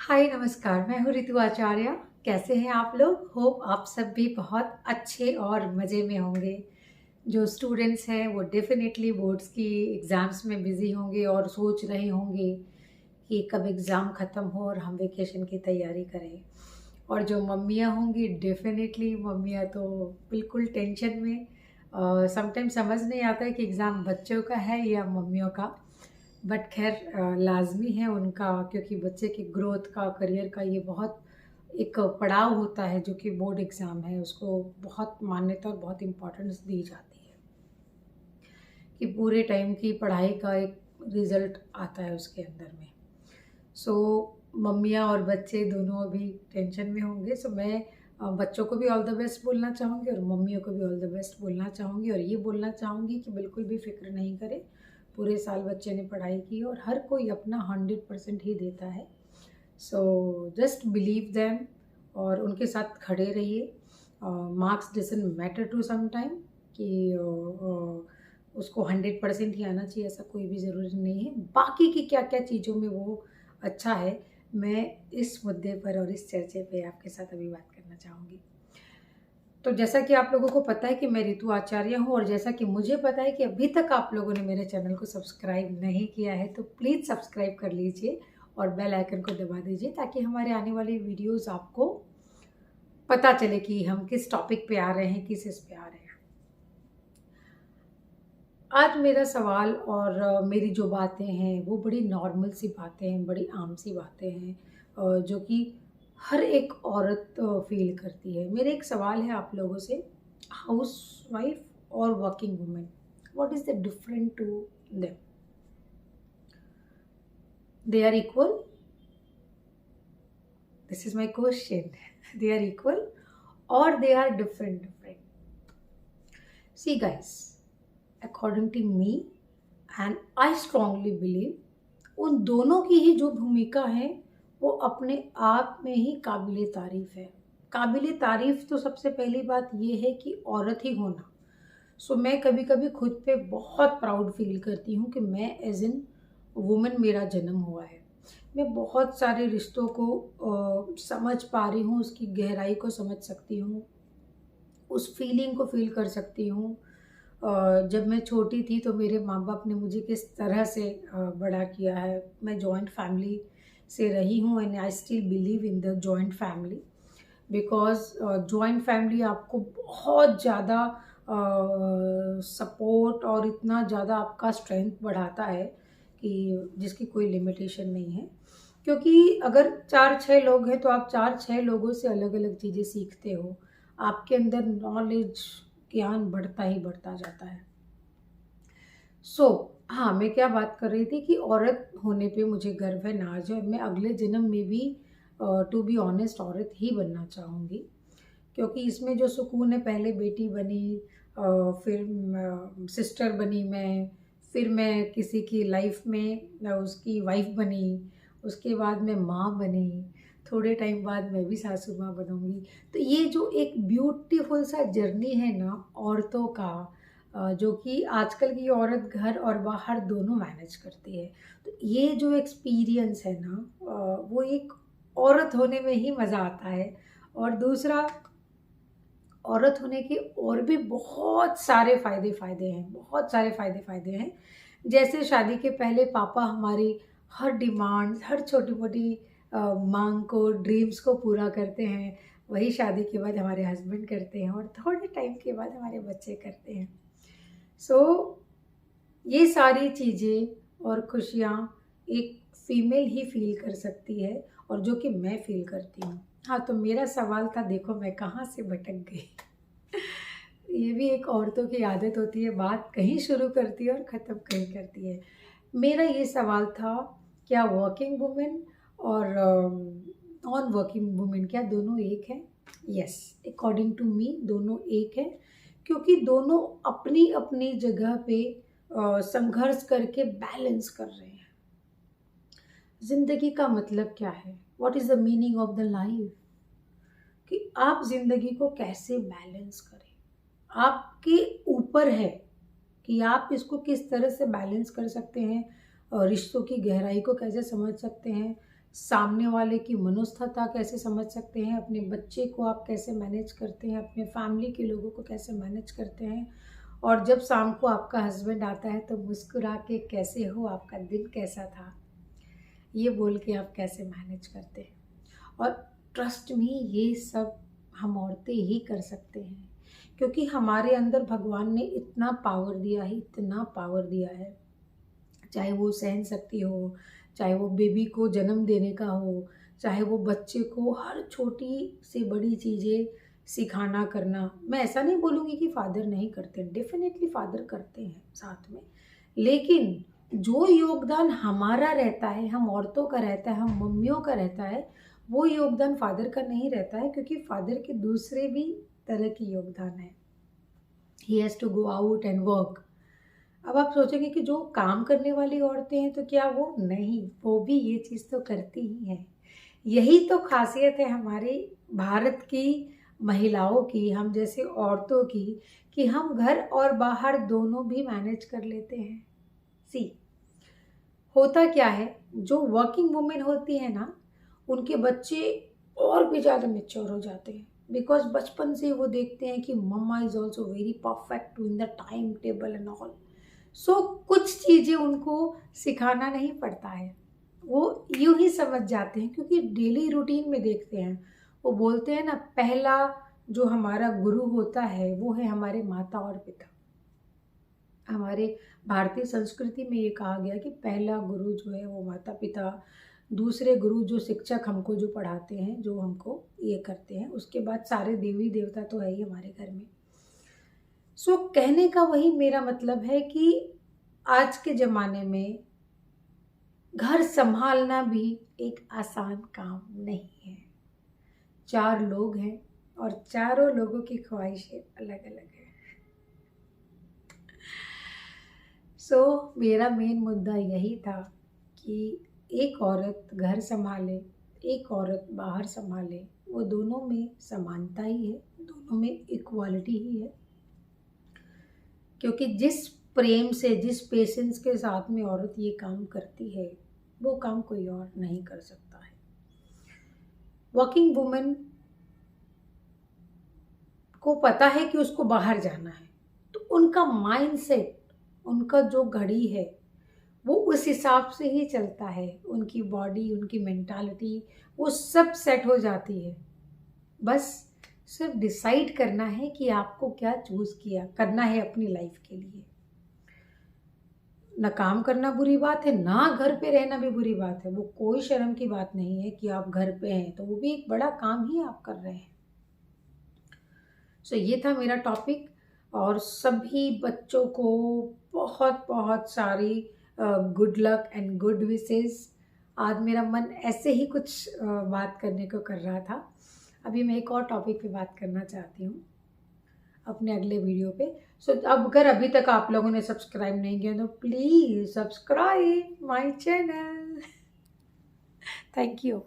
हाय नमस्कार, मैं हूँ ऋतु आचार्य। कैसे हैं आप लोग? होप आप सब भी बहुत अच्छे और मज़े में होंगे। जो स्टूडेंट्स हैं वो डेफिनेटली बोर्ड्स की एग्ज़ाम्स में बिज़ी होंगे और सोच रहे होंगे कि कब एग्ज़ाम ख़त्म हो और हम वेकेशन की तैयारी करें। और जो मम्मियाँ होंगी डेफिनेटली मम्मियाँ तो बिल्कुल टेंशन में। समटाइम समझ नहीं आता है कि एग्ज़ाम बच्चों का है या मम्मियों का। बट खैर लाज़मी है उनका, क्योंकि बच्चे की ग्रोथ का, करियर का ये बहुत एक पड़ाव होता है जो कि बोर्ड एग्ज़ाम है। उसको बहुत मान्यता और बहुत इम्पोर्टेंस दी जाती है कि पूरे टाइम की पढ़ाई का एक रिज़ल्ट आता है उसके अंदर में। सो मम्मियाँ और बच्चे दोनों अभी टेंशन में होंगे। सो मैं बच्चों को भी ऑल द बेस्ट बोलना चाहूँगी और मम्मियों को भी ऑल द बेस्ट बोलना चाहूँगी, और ये बोलना चाहूँगी कि बिल्कुल भी फ़िक्र नहीं करें। पूरे साल बच्चे ने पढ़ाई की और हर कोई अपना 100% ही देता है। सो जस्ट बिलीव देम और उनके साथ खड़े रहिए। Marks doesn't matter to some time कि उसको 100% ही आना चाहिए, ऐसा कोई भी ज़रूरी नहीं है। बाकी की क्या क्या चीज़ों में वो अच्छा है, मैं इस मुद्दे पर और इस चर्चे पे आपके साथ अभी बात करना चाहूँगी। तो जैसा कि आप लोगों को पता है कि मैं ऋतु आचार्य हूँ, और जैसा कि मुझे पता है कि अभी तक आप लोगों ने मेरे चैनल को सब्सक्राइब नहीं किया है, तो प्लीज़ सब्सक्राइब कर लीजिए और बेल आइकन को दबा दीजिए ताकि हमारे आने वाली वीडियोस आपको पता चले कि हम किस टॉपिक पे आ रहे हैं, किस इस पे आ रहे हैं। आज मेरा सवाल और मेरी जो बातें हैं वो बड़ी नॉर्मल सी बातें हैं, बड़ी आम सी बातें हैं, जो कि हर एक औरत फील करती है। मेरा एक सवाल है आप लोगों से, हाउस वाइफ और working women, what is the different to them? They are equal? This is my question. They are equal और they are different? See guys, according to me and I strongly believe, उन दोनों की ही जो भूमिका है वो अपने आप में ही काबिले तारीफ है। काबिले तारीफ तो सबसे पहली बात ये है कि औरत ही होना। सो मैं कभी कभी खुद पे बहुत प्राउड फील करती हूँ कि मैं एज इन वुमेन मेरा जन्म हुआ है। मैं बहुत सारे रिश्तों को समझ पा रही हूँ, उसकी गहराई को समझ सकती हूँ, उस फीलिंग को फील कर सकती हूँ। जब मैं छोटी थी तो मेरे माँ बाप ने मुझे किस तरह से बड़ा किया है। मैं जॉइंट फैमिली से रही हूँ and I still believe in the joint family, because joint family आपको बहुत ज़्यादा सपोर्ट और इतना ज़्यादा आपका स्ट्रेंथ बढ़ाता है कि जिसकी कोई लिमिटेशन नहीं है। क्योंकि अगर 4-6 लोग हैं तो आप 4-6 लोगों से अलग अलग चीज़ें सीखते हो। आपके अंदर नॉलेज, ज्ञान बढ़ता ही बढ़ता जाता है। हाँ, मैं क्या बात कर रही थी कि औरत होने पे मुझे गर्व है, नाज है, और मैं अगले जन्म में भी टू बी ऑनेस्ट औरत ही बनना चाहूँगी। क्योंकि इसमें जो सुकून है, पहले बेटी बनी, फिर सिस्टर बनी मैं, फिर मैं किसी की लाइफ में उसकी वाइफ बनी, उसके बाद मैं माँ बनी, थोड़े टाइम बाद मैं भी सासू माँ बनूँगी। तो ये जो एक ब्यूटीफुल सा जर्नी है ना औरतों का, जो कि आजकल की औरत घर और बाहर दोनों मैनेज करती है। तो ये जो एक्सपीरियंस है ना, वो एक औरत होने में ही मज़ा आता है। और दूसरा, औरत होने के और भी बहुत सारे फ़ायदे हैं, बहुत सारे फ़ायदे हैं। जैसे शादी के पहले पापा हमारी हर डिमांड्स, हर छोटी-मोटी माँग को, ड्रीम्स को पूरा करते हैं। वही शादी के बाद हमारे हस्बैंड करते हैं और थोड़े टाइम के बाद हमारे बच्चे करते हैं। सो ये सारी चीज़ें और खुशियाँ एक फीमेल ही फ़ील कर सकती है, और जो कि मैं फ़ील करती हूँ। हाँ, तो मेरा सवाल था, देखो मैं कहाँ से भटक गई। ये भी एक औरतों की आदत होती है, बात कहीं शुरू करती है और ख़त्म कहीं करती है। मेरा ये सवाल था, क्या वर्किंग वुमेन और नॉन वर्किंग वुमेन क्या दोनों एक हैं? यस, अकॉर्डिंग टू मी दोनों एक हैं, क्योंकि दोनों अपनी-अपनी जगह पे संघर्ष करके बैलेंस कर रहे हैं। ज़िंदगी का मतलब क्या है? What is the meaning of the life? कि आप ज़िंदगी को कैसे बैलेंस करें। आपके ऊपर है कि आप इसको किस तरह से बैलेंस कर सकते हैं, और रिश्तों की गहराई को कैसे समझ सकते हैं, सामने वाले की मनोस्थिति कैसे समझ सकते हैं, अपने बच्चे को आप कैसे मैनेज करते हैं, अपने फैमिली के लोगों को कैसे मैनेज करते हैं, और जब शाम को आपका हस्बैंड आता है तो मुस्कुरा के कैसे हो, आपका दिन कैसा था, ये बोल के आप कैसे मैनेज करते हैं। और ट्रस्ट मी, ये सब हम औरतें ही कर सकते हैं, क्योंकि हमारे अंदर भगवान ने इतना पावर दिया है, इतना पावर दिया है। चाहे वो सहन शक्ति हो, चाहे वो बेबी को जन्म देने का हो, चाहे वो बच्चे को हर छोटी से बड़ी चीज़ें सिखाना करना। मैं ऐसा नहीं बोलूँगी कि फादर नहीं करते, डेफिनेटली फादर करते हैं साथ में, लेकिन जो योगदान हमारा रहता है, हम औरतों का रहता है, हम मम्मियों का रहता है, वो योगदान फादर का नहीं रहता है, क्योंकि फादर के दूसरे भी तरह के योगदान है। He has to go out and work. अब आप सोचेंगे कि जो काम करने वाली औरतें हैं तो क्या वो नहीं, वो भी ये चीज़ तो करती ही हैं। यही तो खासियत है हमारे भारत की महिलाओं की, हम जैसे औरतों की, कि हम घर और बाहर दोनों भी मैनेज कर लेते हैं। सी, होता क्या है, जो वर्किंग वुमेन होती है ना, उनके बच्चे और भी ज़्यादा मैच्योर हो जाते हैं, बिकॉज बचपन से वो देखते हैं कि mama is also very perfect in the time table and all. So कुछ चीज़ें उनको सिखाना नहीं पड़ता है, वो यूं ही समझ जाते हैं, क्योंकि डेली रूटीन में देखते हैं। वो बोलते हैं ना, पहला जो हमारा गुरु होता है वो है हमारे माता और पिता। हमारे भारतीय संस्कृति में ये कहा गया कि पहला गुरु जो है वो माता पिता, दूसरे गुरु जो शिक्षक हमको जो पढ़ाते हैं, जो हमको ये करते हैं, उसके बाद सारे देवी देवता तो है ही हमारे घर में। सो कहने का वही मेरा मतलब है कि आज के ज़माने में घर संभालना भी एक आसान काम नहीं है। 4 लोग हैं और चारों लोगों की ख्वाहिशें अलग अलग हैं। सो मेरा मेन मुद्दा यही था कि एक औरत घर संभाले, एक औरत बाहर संभाले, वो दोनों में समानता ही है, दोनों में इक्वालिटी ही है। क्योंकि जिस प्रेम से, जिस पेशेंस के साथ में औरत ये काम करती है, वो काम कोई और नहीं कर सकता है। वर्किंग वुमेन को पता है कि उसको बाहर जाना है, तो उनका माइंडसेट, उनका जो घड़ी है वो उस हिसाब से ही चलता है। उनकी बॉडी, उनकी मेंटालिटी, वो सब सेट हो जाती है। बस सिर्फ डिसाइड करना है कि आपको क्या चूज किया करना है अपनी लाइफ के लिए। ना काम करना बुरी बात है, ना घर पे रहना भी बुरी बात है। वो कोई शर्म की बात नहीं है कि आप घर पे हैं, तो वो भी एक बड़ा काम ही आप कर रहे हैं। सो ये था मेरा टॉपिक, और सभी बच्चों को बहुत बहुत सारी good luck and good wishes. आज मेरा मन ऐसे ही कुछ बात करने को कर रहा था। अभी मैं एक और टॉपिक पे बात करना चाहती हूँ अपने अगले वीडियो पे। सो अब अगर अभी तक आप लोगों ने सब्सक्राइब नहीं किया तो please subscribe my channel. Thank you.